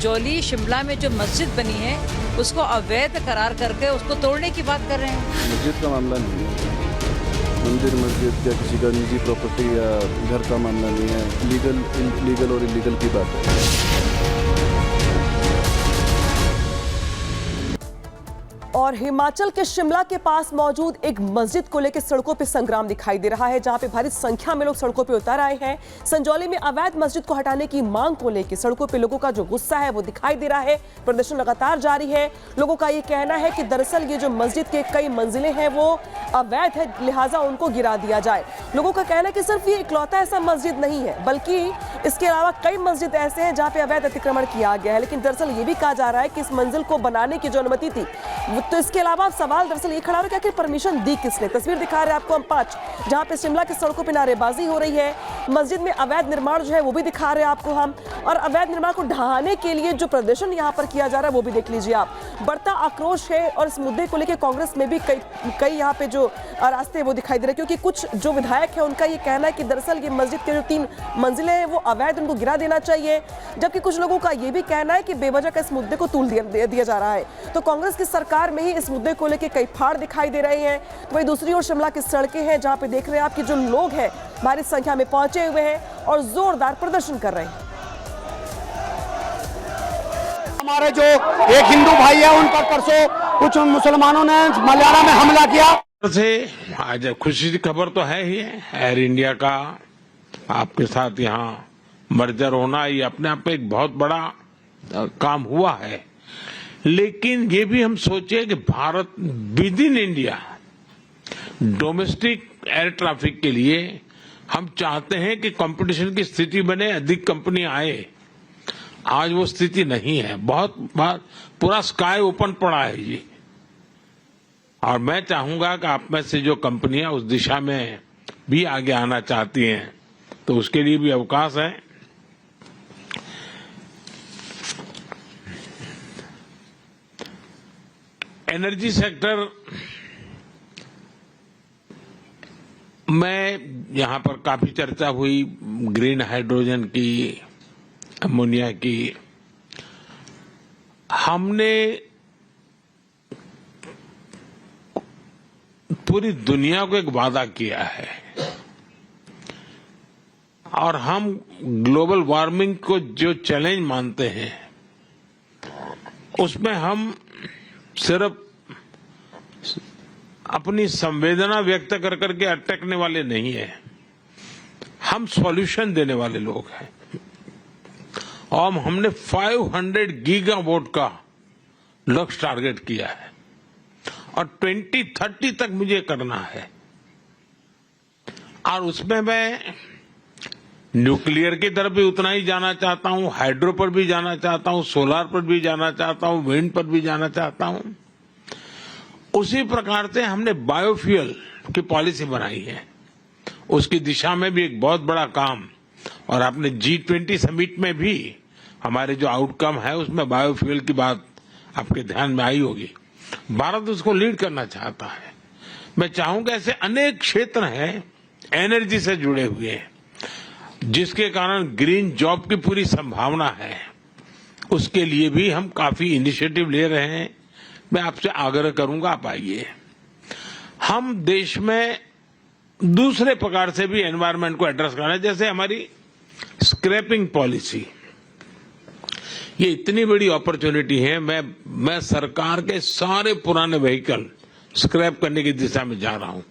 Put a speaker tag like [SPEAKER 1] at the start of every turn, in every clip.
[SPEAKER 1] संजौली शिमला में जो मस्जिद बनी है उसको अवैध करार करके उसको तोड़ने की बात कर रहे हैं।
[SPEAKER 2] मस्जिद का मामला नहीं है, मंदिर मस्जिद या किसी का निजी प्रॉपर्टी या घर का मामला नहीं है, लीगल और इलीगल की बात है।
[SPEAKER 3] और हिमाचल के शिमला के पास मौजूद एक मस्जिद को लेकर सड़कों पे संग्राम दिखाई दे रहा है, जहां पे भारी संख्या में लोग सड़कों पे उतर आए हैं। संजौली में अवैध मस्जिद को हटाने की मांग को लेकर सड़कों पे लोगों का जो गुस्सा है वो दिखाई दे रहा है। प्रदर्शन लगातार जारी है। लोगों का ये कहना है कि दरअसल ये जो मस्जिद के कई मंजिलें हैं वो अवैध है, लिहाजा उनको गिरा दिया जाए। लोगों का कहना है कि सिर्फ ये इकलौता ऐसा मस्जिद नहीं है, बल्कि इसके अलावा कई मस्जिद ऐसे हैं जहाँ पे अवैध अतिक्रमण किया गया है। लेकिन दरअसल ये भी कहा जा रहा है कि इस मंजिल को बनाने की जो अनुमति थी, तो इसके अलावा सवाल दरअसल ये खड़ा हो रहा है कि परमिशन दी किसने। तस्वीर दिखा रहे हैं आपको हम 5, जहां पे शिमला की सड़कों पे नारेबाजी हो रही है। मस्जिद में अवैध निर्माण जो है वो भी दिखा रहे हैं आपको हम, और अवैध निर्माण को ढहाने के लिए जो प्रदर्शन यहां पर किया जा रहा है वो भी देख लीजिए आप। बढ़ता आक्रोश है और इस मुद्दे को लेकर कांग्रेस में भी कई यहाँ पे जो रास्ते वो दिखाई दे रहे हैं, क्योंकि कुछ जो विधायक है उनका ये कहना है कि दरअसल ये मस्जिद के जो 3 मंजिलें हैं वो अवैध, उनको गिरा देना चाहिए। जबकि कुछ लोगों का ये भी कहना है कि बेवजह का इस मुद्दे को तूल दिया जा रहा है। तो कांग्रेस की सरकार में ही इस मुद्दे को लेकर कई फाड़ दिखाई दे रहे हैं। तो वही दूसरी ओर शिमला की सड़कें हैं जहां पे देख रहे हैं आप कि जो लोग हैं भारी संख्या में पहुंचे हुए हैं और जोरदार प्रदर्शन कर रहे हैं।
[SPEAKER 4] हमारे जो एक हिंदू भाई है उन पर परसों कुछ मुसलमानों ने मलयालम में हमला किया।
[SPEAKER 5] से आज खुशी की खबर तो है ही है, एयर इंडिया का आपके साथ यहाँ मर्जर होना, ये अपने आप में एक बहुत बड़ा काम हुआ है। लेकिन ये भी हम सोचे कि Bharat with in India domestic air traffic के लिए हम चाहते हैं कि कंपटीशन की स्थिति बने, अधिक कंपनी आए। आज वो स्थिति नहीं है, बहुत बार पूरा स्काई ओपन पड़ा है जी। और मैं चाहूंगा कि आप में से जो कंपनियां उस दिशा में भी आगे आना चाहती हैं तो उसके लिए भी अवकाश है। एनर्जी सेक्टर में यहां पर काफी चर्चा हुई, ग्रीन हाइड्रोजन की, अमोनिया की। हमने पूरी दुनिया को एक वादा किया है और हम ग्लोबल वार्मिंग को जो चैलेंज मानते हैं उसमें हम सिर्फ अपनी संवेदना व्यक्त कर करके अटकने वाले नहीं है, हम सॉल्यूशन देने वाले लोग हैं। और हमने 500 गीगावाट का लक्ष्य टारगेट किया है और 2030 तक मुझे करना है। और उसमें मैं न्यूक्लियर की तरफ भी उतना ही जाना चाहता हूं, हाइड्रो पर भी जाना चाहता हूं, सोलार पर भी जाना चाहता हूं, विंड पर भी जाना चाहता हूं। उसी प्रकार से हमने बायोफ्यूल की पॉलिसी बनाई है, उसकी दिशा में भी एक बहुत बड़ा काम। और आपने G20 समिट में भी हमारे जो आउटकम है उसमें बायोफ्यूल की बात आपके ध्यान में आई होगी। भारत उसको लीड करना चाहता है। मैं चाहूंगा ऐसे अनेक क्षेत्र हैं एनर्जी से जुड़े हुए हैं जिसके कारण ग्रीन जॉब की पूरी संभावना है, उसके लिए भी हम काफी इनिशिएटिव ले रहे हैं। मैं आपसे आग्रह करूंगा आप आइए। हम देश में दूसरे प्रकार से भी एनवायरनमेंट को एड्रेस करना है, जैसे हमारी स्क्रैपिंग पॉलिसी, ये इतनी बड़ी अपॉर्चुनिटी है। मैं सरकार के सारे पुराने व्हीकल स्क्रैप करने की दिशा में जा रहा हूं।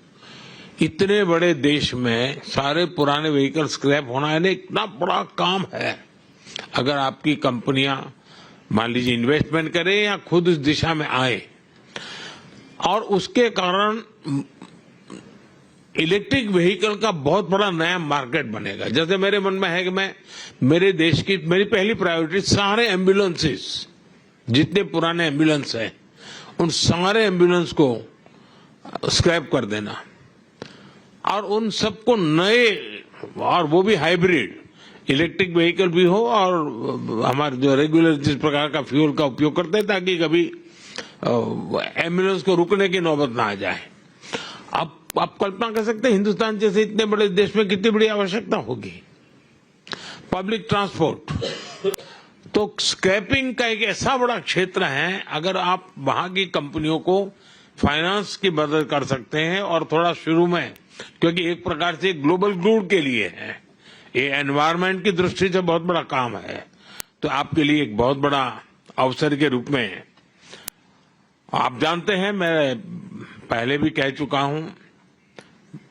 [SPEAKER 5] इतने बड़े देश में सारे पुराने व्हीकल स्क्रैप होना है, इतना बड़ा काम है। अगर आपकी कंपनियां मान लीजिए इन्वेस्टमेंट करें या खुद इस दिशा में आए, और उसके कारण इलेक्ट्रिक व्हीकल का बहुत बड़ा नया मार्केट बनेगा। जैसे मेरे मन में है कि मेरे देश की मेरी पहली प्रायोरिटी सारे एम्बुलेंसेस, जितने पुराने एम्बुलेंस हैं उन सारे एम्बुलेंस को स्क्रैप कर देना और उन सबको नए, और वो भी हाइब्रिड इलेक्ट्रिक व्हीकल भी हो और हमारे जो रेगुलर जिस प्रकार का फ्यूल का उपयोग करते हैं, ताकि कभी एम्बुलेंस को रुकने की नौबत ना आ जाए। अब आप कल्पना कर सकते हैं हिंदुस्तान जैसे इतने बड़े देश में कितनी बड़ी आवश्यकता होगी। पब्लिक ट्रांसपोर्ट, तो स्क्रैपिंग का एक ऐसा बड़ा क्षेत्र है, अगर आप वहां की कंपनियों को फाइनेंस की मदद कर सकते हैं और थोड़ा शुरू में, क्योंकि एक प्रकार से ग्लोबल गुड के लिए है, ये एनवायरनमेंट की दृष्टि से बहुत बड़ा काम है, तो आपके लिए एक बहुत बड़ा अवसर के रूप में। आप जानते हैं, मैं पहले भी कह चुका हूं,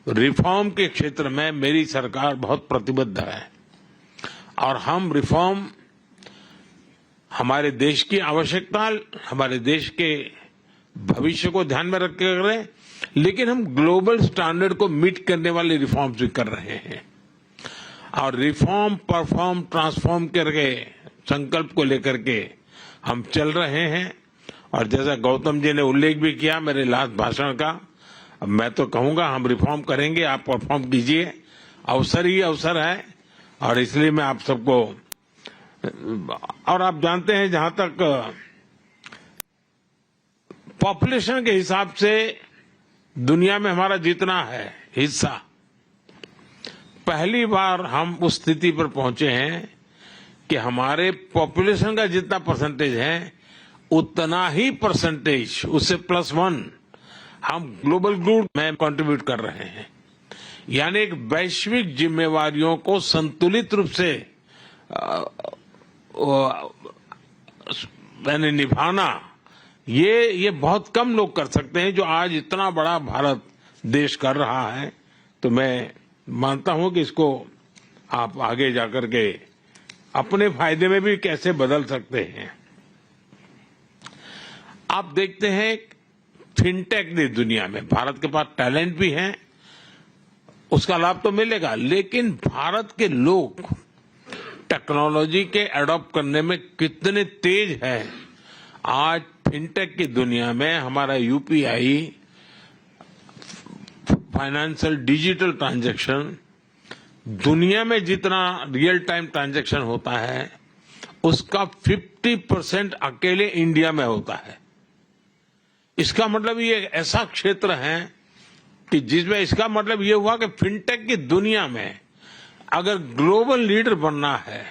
[SPEAKER 5] रिफॉर्म के क्षेत्र में मेरी सरकार बहुत प्रतिबद्ध है और हम रिफॉर्म हमारे देश की आवश्यकता, हमारे देश के भविष्य को ध्यान में रख के कर रहे हैं, लेकिन हम ग्लोबल स्टैंडर्ड को मीट करने वाले रिफॉर्म्स भी कर रहे हैं और रिफॉर्म परफॉर्म ट्रांसफॉर्म करके संकल्प को लेकर के हम चल रहे हैं। और जैसा गौतम जी ने उल्लेख भी किया मेरे लास्ट भाषण का, अब मैं तो कहूंगा हम रिफॉर्म करेंगे, आप परफॉर्म कीजिए, अवसर ही अवसर है। और इसलिए मैं आप सबको, और आप जानते हैं जहां तक पॉपुलेशन के हिसाब से दुनिया में हमारा जितना है हिस्सा, पहली बार हम उस स्थिति पर पहुंचे हैं कि हमारे पॉपुलेशन का जितना परसेंटेज है उतना ही परसेंटेज, उससे +1 हम ग्लोबल गुड में कंट्रीब्यूट कर रहे हैं। यानी एक वैश्विक जिम्मेवारियों को संतुलित रूप से निभाना, ये बहुत कम लोग कर सकते हैं, जो आज इतना बड़ा भारत देश कर रहा है। तो मैं मानता हूं कि इसको आप आगे जाकर के अपने फायदे में भी कैसे बदल सकते हैं। आप देखते हैं फिनटेक की दुनिया में भारत के पास टैलेंट भी है, उसका लाभ तो मिलेगा, लेकिन भारत के लोग टेक्नोलॉजी के एडॉप्ट करने में कितने तेज हैं। आज फिनटेक की दुनिया में हमारा यूपीआई, फाइनेंशियल डिजिटल ट्रांजैक्शन, दुनिया में जितना रियल टाइम ट्रांजैक्शन होता है उसका 50% अकेले इंडिया में होता है। इसका मतलब ये ऐसा क्षेत्र है कि जिसमें, इसका मतलब ये हुआ कि फिनटेक की दुनिया में अगर ग्लोबल लीडर बनना है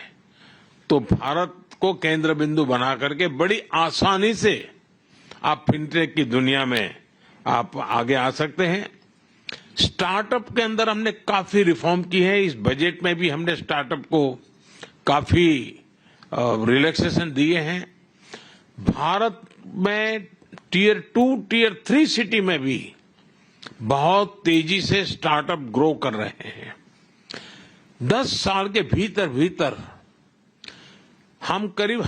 [SPEAKER 5] तो भारत को केंद्र बिंदु बना करके बड़ी आसानी से आप फिनटेक की दुनिया में आप आगे आ सकते हैं। स्टार्टअप के अंदर हमने काफी रिफॉर्म की है, इस बजट में भी हमने स्टार्टअप को काफी रिलैक्सेशन दिए हैं। भारत में टियर 2, टियर 3 सिटी में भी बहुत तेजी से स्टार्टअप ग्रो कर रहे हैं। 10 साल के भीतर हम करीब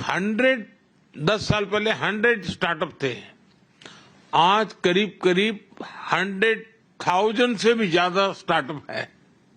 [SPEAKER 5] 10 साल पहले 100 स्टार्टअप थे, आज करीब 100,000 से भी ज्यादा स्टार्टअप है।